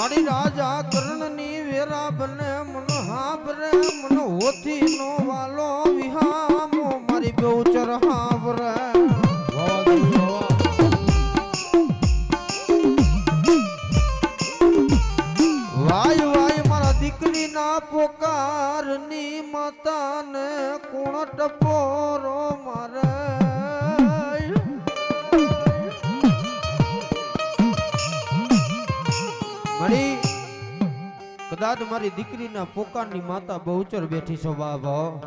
મારી રાજા કર્ણની વેરા બને મન હાબરે મન હોથી નો વાલો વિહામો મારી બેઉચર હાબરે વાય વાય મારા દીકરીના પોકારની માતાને કોણ ટપોરો મારે મારી કદાચ મારી દીકરીના પોકારની માતા બહુચર બેઠી છો બાબો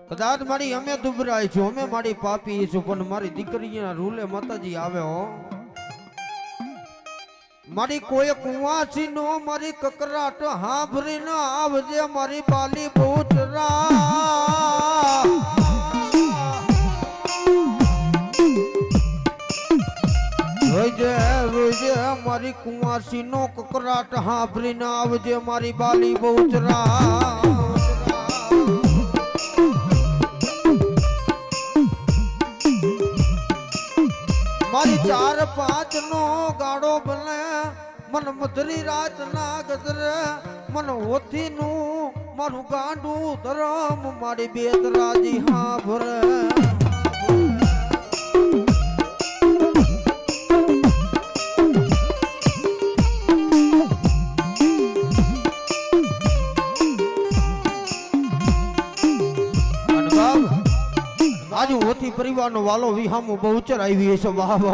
કદાચ મારી અમે દુબરાય છું અમે મારી પાપી છું પણ મારી દીકરીના રૂલે માતાજી આવે હો મારી કોઈ કુવાસી નો મારી કકરાટ હાભરી ન આવજે મારી બાલી બહુચરા રોજે મારી કુંવાસી નો કકરાટ હાભરી ના આવજે મારી બાલી બહુચરા મારી 4-5 નો ગાડો બને મન મધરી રાત ના ગજરે મન હોથી નું મારું ગાંડું ધરમ મારી બેતરાજી હાભરે આજુ હોથી પરિવારનો વાલો વિહામો બહુચર આવી છે બાબો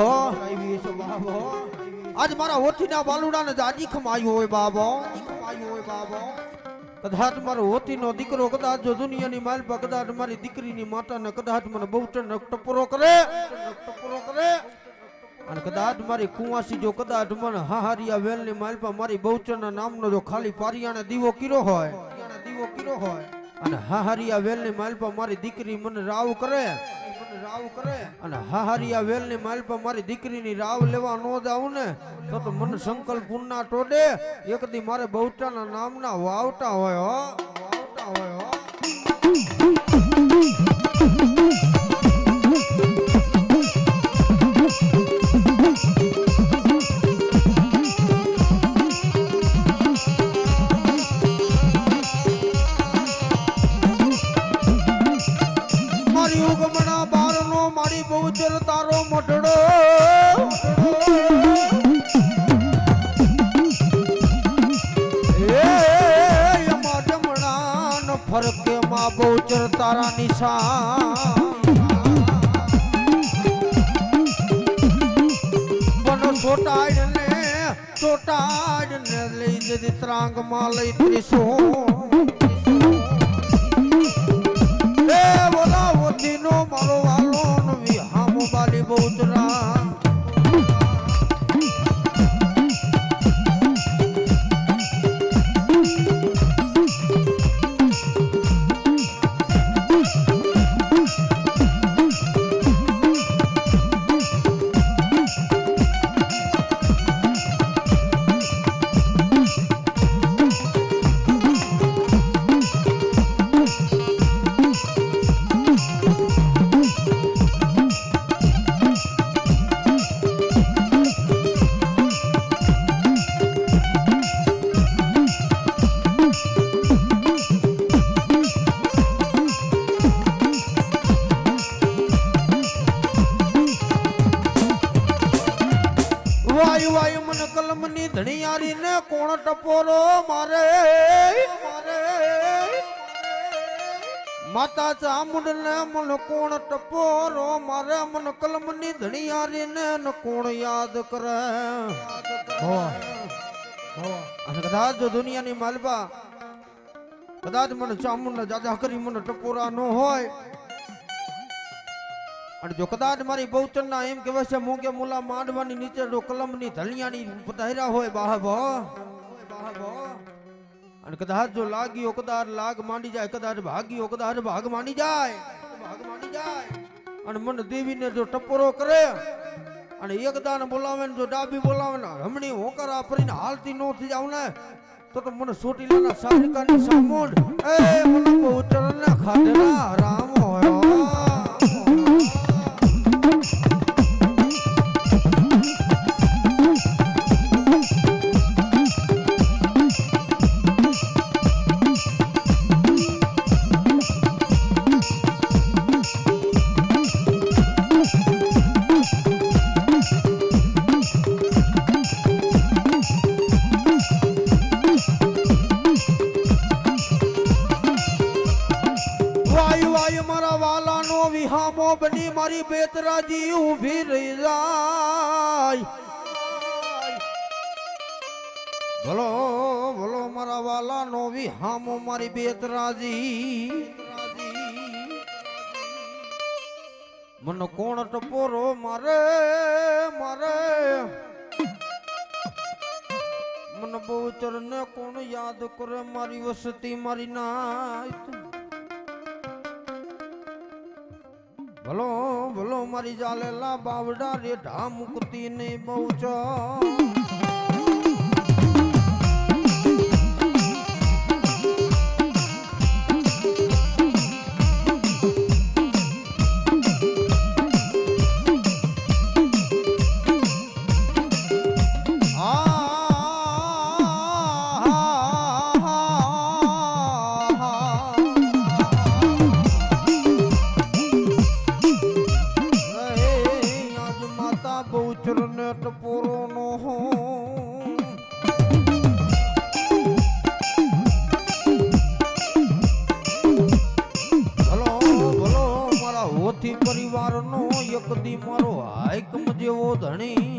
આજ મારા હોથીના વાલુડાને જાજી ખમાયું હોય બાબો કદાચ મારો હોથીનો દીકરો કદાચ જો દુનિયાની માલ પર કદાચ મારી દીકરીની માતાને કદાચ મને બહુચર ટપોરો કરે અને કદાચ મારી કુંવાસી જો કદાચ મને હાહારિયા વેલની માલ પર મારી બહુચરના નામનો જો ખાલી પારિયાને દીવો કર્યો હોય અને હાહારિયા વેલની માલ પર મારી દીકરી મને રાવ કરે અને હાહારિયા વેલની માલ પર મારી દીકરીની રાવ લેવા ન જાઉં ને તો મને સંકલ્પ પૂર્ણા ટોડે એક દી મારે બહુચરના નામના વાવટા હોય હો મારી બહુચર તારો મઢડો ફરકે માં બહુચર તારા નિશાન પણ ચોટાડ ને લઈ જતી ત્રાંગ માં લઈ ત્રીસો બોલા હોતી નો મારો વાલો વિહામો બાલી બહુચરા વાયુ મને કલમની ધણિયારી ને કોણ ટપોરો મારે માતા ચામુંડ ને મન કોણ ટપોરો મારે મન કલમની ધણિયારી ને કોણ યાદ કરે અને કદાચ જો દુનિયાની માલબા કદાચ મને ચામુંડ જાજા કરી મને ટપોરા ન હોય અને જો કદાચ મારી બહુચરના એમ કહેવાય છે મૂંગે મુલા માંડવાની નીચે જો કલમની ધલિયાની પધાર્યા હોય બાહબો અને કદાચ જો લાગ્યો કદાચ લાગ માંડી જાય કદાચ ભાગ્યો કદાચ ભાગ માંડી જાય અને મન દેવીને જો ટપોરો કરે અને એક દાન બોલાવે ને જો ડાબી બોલાવે ને હમણી હોકરા પરીને હાલતી નો થઈ જાવ ને તો મને સોટીલાના સારિકાની સામોડ એ મને બહુચરને ખાધેલા રામ હોય બેતરાજી ઊભી રહી જાય. ભલો ભલો મારા વાલા નો વિહામો મારી બેતરાજી. મન કોણ ટપોરો મારે મારે મન બહુચર ને કોણ યાદ કરે મારી વસતી મારી નાત. ભલો ભલો મારી જાલેલા બાવડા રેઢા મુકતી ને બહુચર. પરિવારનો એક દી મારો હાઈકમ જેવો ધણી.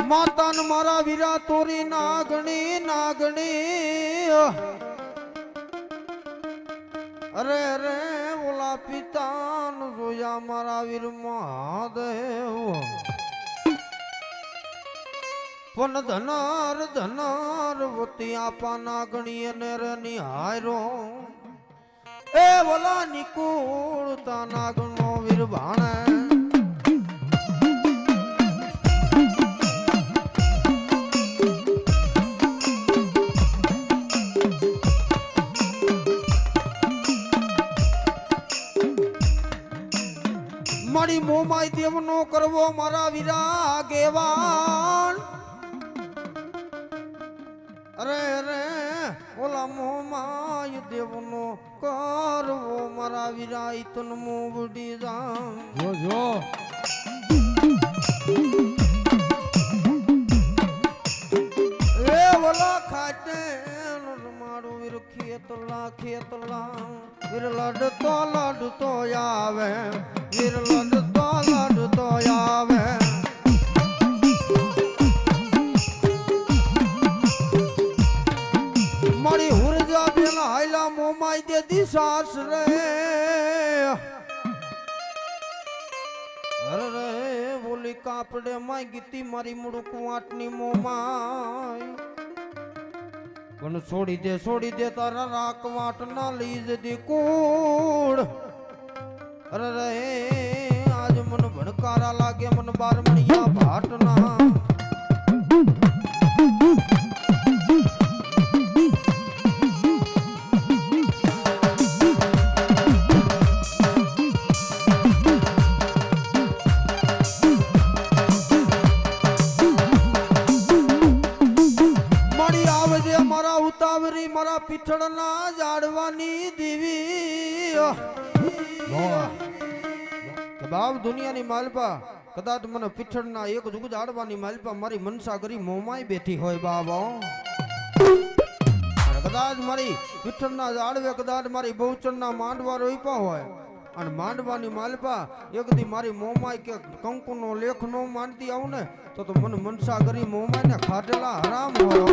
માતાન મારા વીરા તોરી નાગણી નાગણી અરે રે ઓલા પિતાન જોયા મારા વીર મહાદેવ પણ ધનાર ધનાર વતી આપા નાગણી અને રે નિહાયરો એ ઓલા નિકુળતા નાગણો વીર ભાણે મારી મોમાય દેવનો કરવો મારા વીરા ગેવાન અરે રે ઓલા મોમાય દેવનો કરવો મારા વીરા ઈતન મોવડી જામ જો જો એ ઓલા ખાટે મારું વીર ખેતલા વીર લડતો આવે વીર લડતો આવે મારી હુરજા બેન હાયલા મોમાઈ દે દિશાસ રે અરે રે બોલી કાપડે માય ગીતી મારી મુડુક વાટની મોમાય પણ છોડી દે તારા રાક વાટ ના લીજ દે કુડ અરે રે આજ મન ભણકારા લાગે મન બારમણિયા ભાટના મારા ઉતાવરી મારા પીઠળના જાડવાની દેવી બાપ દુનિયાની માલપા કદાચ મને પીઠળના એક જુગ જાડવાની માલપા મારી મનસા કરી મોમાય બેઠી હોય બાબા. અને કદાચ મારી પીઠળના જાડવે કદાચ મારી બહુચરના માંડવા રોપ્યા હોય અને માંડવાની માલપા એક દી મારી મોમાય કે કંકુનો લેખ નો માનતી આવું ને તો મને મનસા કરી મોમાય ને ખાટેલા હરામ હોય.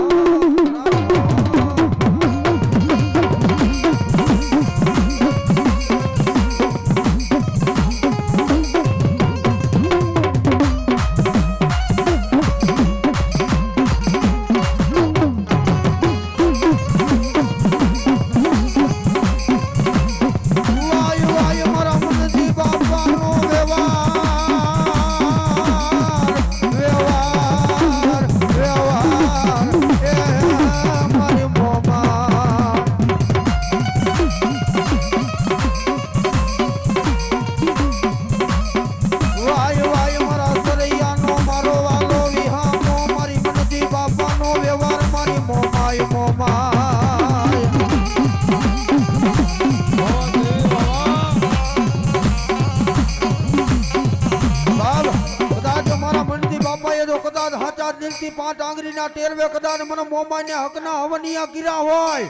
પાંચ આંગળીના ટેરવે કદાચ મને મોમાઈને હકના હવનિયા ગીરા હોય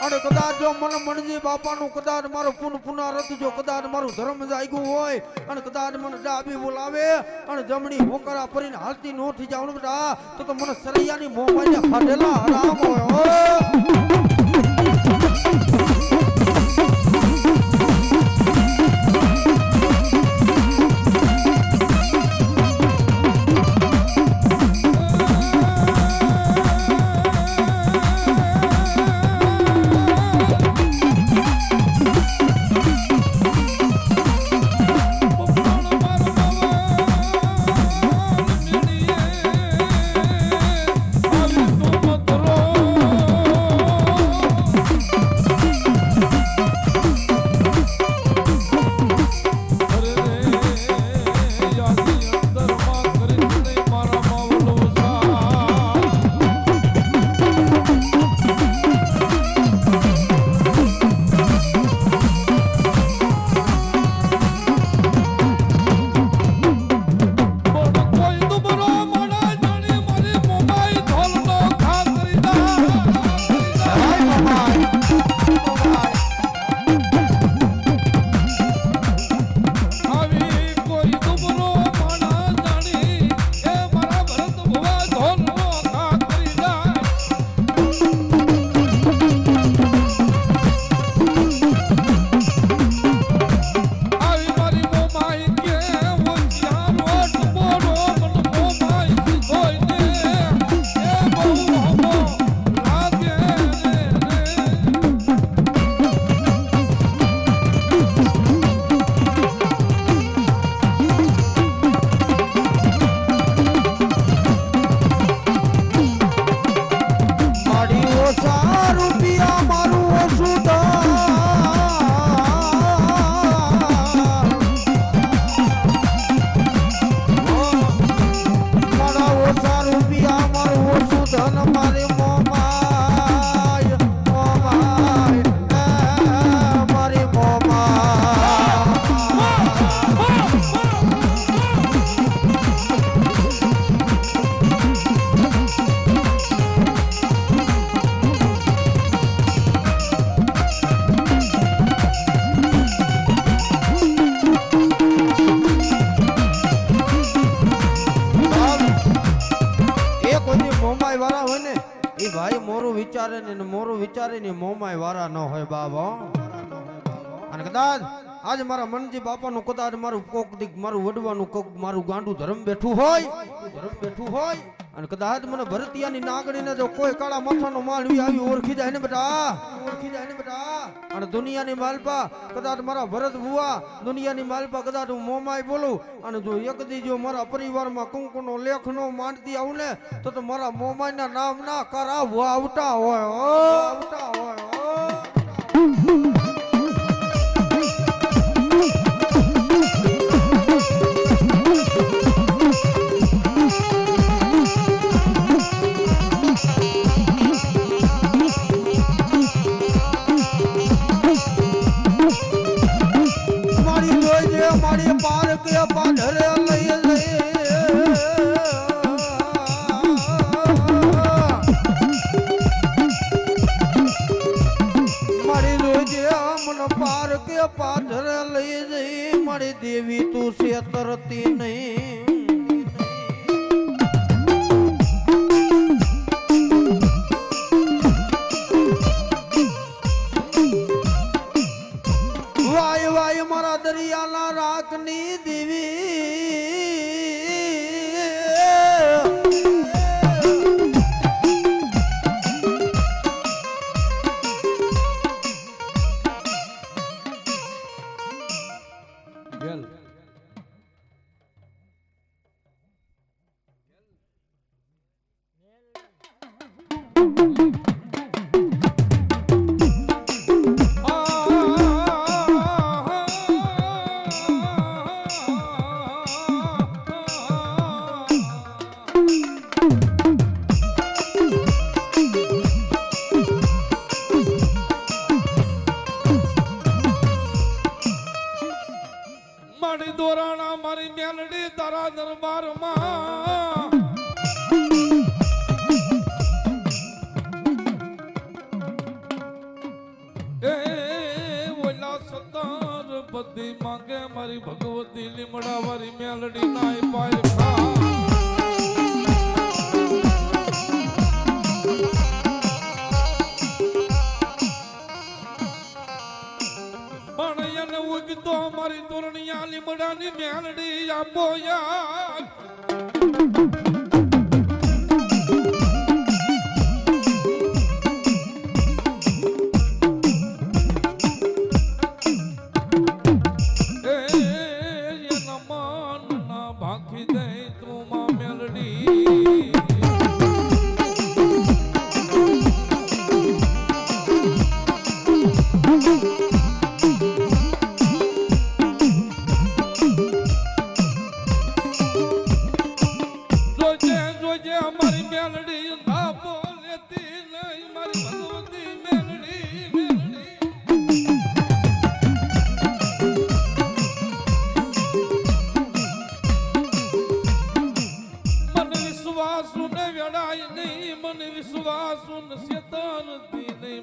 અને કદાચ જો મને મણજી બાપાનું કદાચ મારો પુનઃ જો કદાચ મારું ધર્મ જાગ્યું હોય અને કદાચ મને ડાબી બોલાવે અને જમણી હોકરા ફરીને હાલતી નો થઈ જાવ બેટા તો મને સરૈયાની મોમાઈને ફાટેલા હરામ હોય. વિચારીને મોમાય વારા ન હોય બાબા. અને કદાચ આજ મારા મનજી બાપાનું કદાચ મારું કોક દીક મારું વડવાનું કોક મારું ગાંડું ધર્મ બેઠું હોય અને કદાચ મને ભરતિયાની નાગણીને જો કોઈ કાળા માથાનો માલ આવી ઓળખી જાય ને બેટા અને દુનિયાની માલપા કદાચ મારા ભરત બુઆ દુનિયાની માલપા કદાચ હું મોમાય બોલું અને જો એક દી જો મારા પરિવારમાં કંકુનો લેખ નો માંડતી આવું ને તો મારા મોમાયના નામ ના કરાવવા આવતા હોય. મારી પાર કે પાઢરે લઈ મારી દોરાણા મારી મેલડી તારા દરબારમાં એ ઓલા સતાર બધી માંગે મારી ભગવતી લીમડા વાળી મેલડી નાય પાય ખા તો મારી તોરણિયા લીમડાની મેલડી આપો યાર એના માન ના ભાખી દે તું માં મેલડી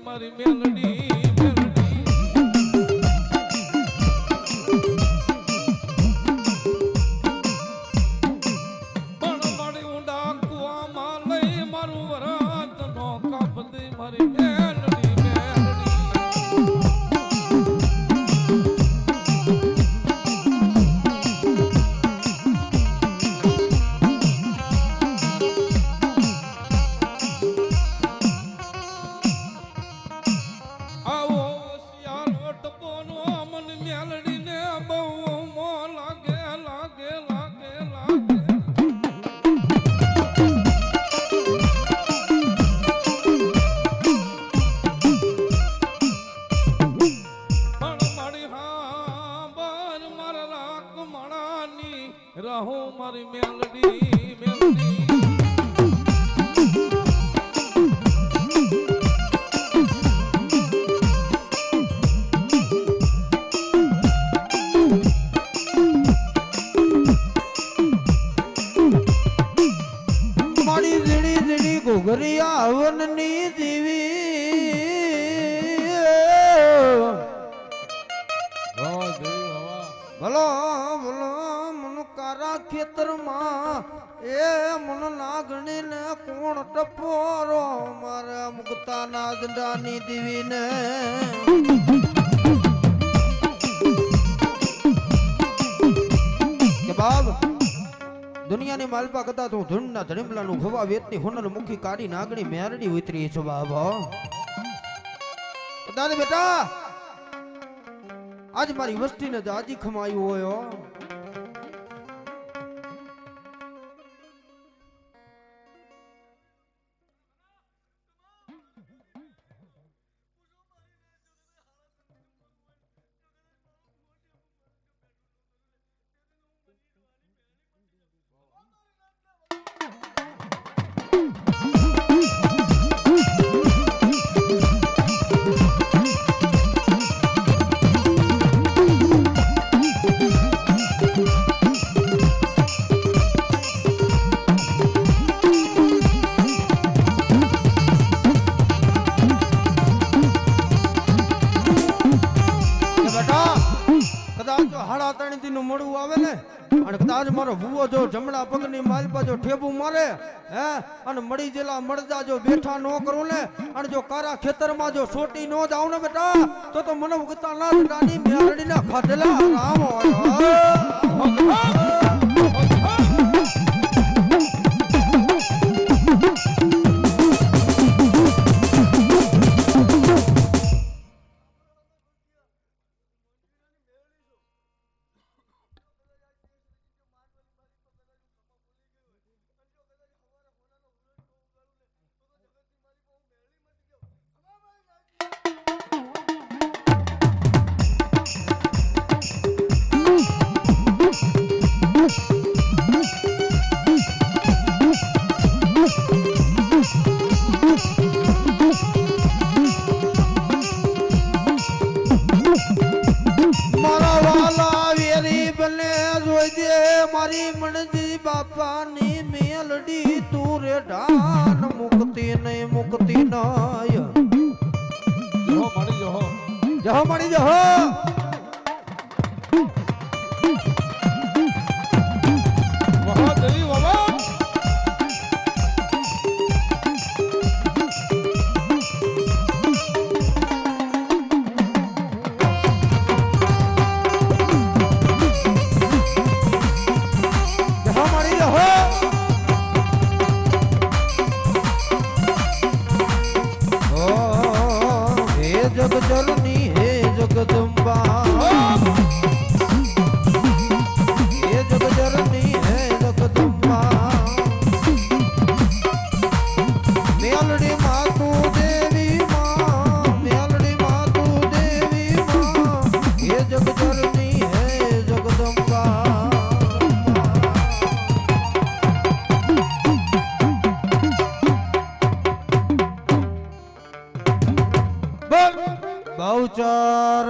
મારી મેલડી પણ મારી ઊંડા કુવામાં લઈ મારું વરાત નો કાપ દે મારી મેલડી રહો મારી મેલડી મેલડી મારી ઝીણી ઝીણી ઘોઘરિયા હવનની દેવી ભલો ભલો મન કારા ખેતરમાં એ મન લાગણી ને કોણ ટપોરો મારા મુકતા નાદડાની દેવી ને કે બાબ દુનિયાની માલપા કથા તો ધૂળના ધડીમલાનું ભવા વેતની હોનલ મુખી કાઢી નાગણી મેરડી ઉતરી છો બાબા દાદા બેટા આજ મારી વસ્તીને જાજી ખમાયું હોય મળવું આવે ને અને કદાચ મારો ભૂવો જો જમણા પગની માલપા જો ઠેબુ મારે હે અને મળી જેલા મળદા જો બેઠા નો કરું ને અને જો કારા ખેતરમાં જો સોટી નો જાવ ને બેટા તો મને ઉગતા ના દાની મેરડી ના ખાધેલા રામ હોય મારી મેલડી તું રે ઢાન મુક્તિ નહીં મુક્તિ નય જો મળી જો જહો મળી જહો મહાદેવી બાબા જહો મળી જહો ઓ હે જગજનની હે જગદંબા હે જગજનની હે જગદંબા મેલડી માતુ દેવી માં મેલડી માતુ દેવી માં હે જગજનની હે જગદંબા બહુચર